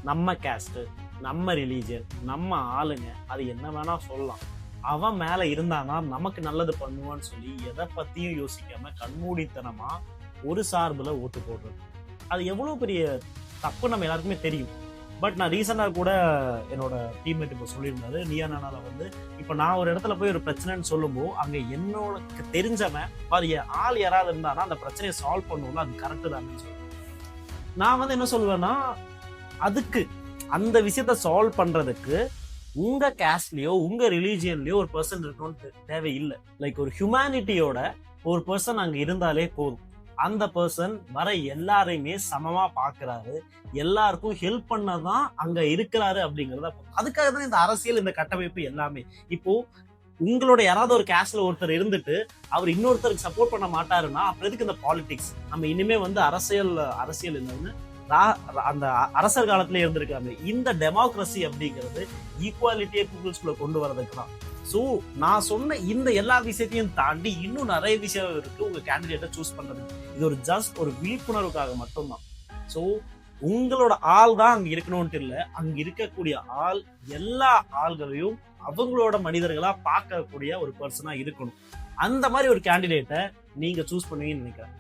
நம்ம கேஸ்ட், நம்ம ரிலீஜியன், நம்ம ஆளுங்க, அது என்ன வேணா சொல்லலாம். அவன் மேல இருந்தானா நமக்கு நல்லது பண்ணுவான்னு சொல்லி எதை பத்தியும் யோசிக்காம கண்மூடித்தனமா ஒரு சார்புல ஓட்டு போடுறது, அது எவ்வளவு பெரிய தப்பு நம்ம எல்லாருக்குமே தெரியும். பட் நான் ரீசெண்டா கூட என்னோட டீம்மேட் இப்போ சொல்லியிருந்தாரு, நீயா நானால வந்து இப்ப நான் ஒரு இடத்துல போய் ஒரு பிரச்சனைன்னு சொல்லும்போது அங்க என்னோட தெரிஞ்சவன் பாரு ஆள் யாராவது இருந்தானா அந்த பிரச்சனையை சால்வ் பண்ணுவோம்ல, அது கரெக்டு தானேன்னு சொல்லுவேன். நான் வந்து என்ன சொல்லுவேன்னா, அதுக்கு அந்த விஷயத்த சால்வ் பண்றதுக்கு உங்க கேஸ்ட்லயோ உங்க ரிலீஜியன்லயோ ஒரு பர்சன் இருக்கணும்னு தேவையில்லை. லைக் ஒரு ஹியூமனிட்டியோட ஒரு பர்சன் அங்க இருந்தாலே போதும். அந்த பர்சன் வர எல்லாரையுமே சமமா பாக்குறாரு, எல்லாருக்கும் ஹெல்ப் பண்ணதான் அங்க இருக்கிறாரு அப்படிங்கறத. அதுக்காக தான் இந்த அரசியல், இந்த கட்டமைப்பு எல்லாமே. இப்போ உங்களோட யாராவது ஒரு கேஸ்ட்ல ஒருத்தர் இருந்துட்டு அவர் இன்னொருத்தருக்கு சப்போர்ட் பண்ண மாட்டாருன்னா அப்புறம் எதுக்கு இந்த பாலிடிக்ஸ்? நம்ம இனிமே வந்து அரசியல் என்னன்னு அந்த அரசர் காலத்திலே இருந்திருக்காங்க. இந்த டெமோக்ரஸி அப்படிங்கிறது ஈக்குவாலிட்டியை பீப்புள்ஸ்குள்ள கொண்டு வரதுக்கு தான். ஸோ நான் சொன்ன இந்த எல்லா விஷயத்தையும் தாண்டி இன்னும் நிறைய விஷயம் இருக்கு உங்க கேண்டிடேட்டை சூஸ் பண்றது. இது ஒரு ஜஸ்ட் ஒரு விழிப்புணர்வுக்காக மட்டும்தான். ஸோ உங்களோட ஆள் தான் அங்க இருக்கணும்ட்டு இல்லை, அங்க இருக்கக்கூடிய ஆள் எல்லா ஆள்களையும் அவங்களோட மனிதர்களா பார்க்கக்கூடிய ஒரு பர்சனா இருக்கணும். அந்த மாதிரி ஒரு கேண்டிடேட்டை நீங்க சூஸ் பண்ணுவீங்கன்னு நினைக்கிறேன்.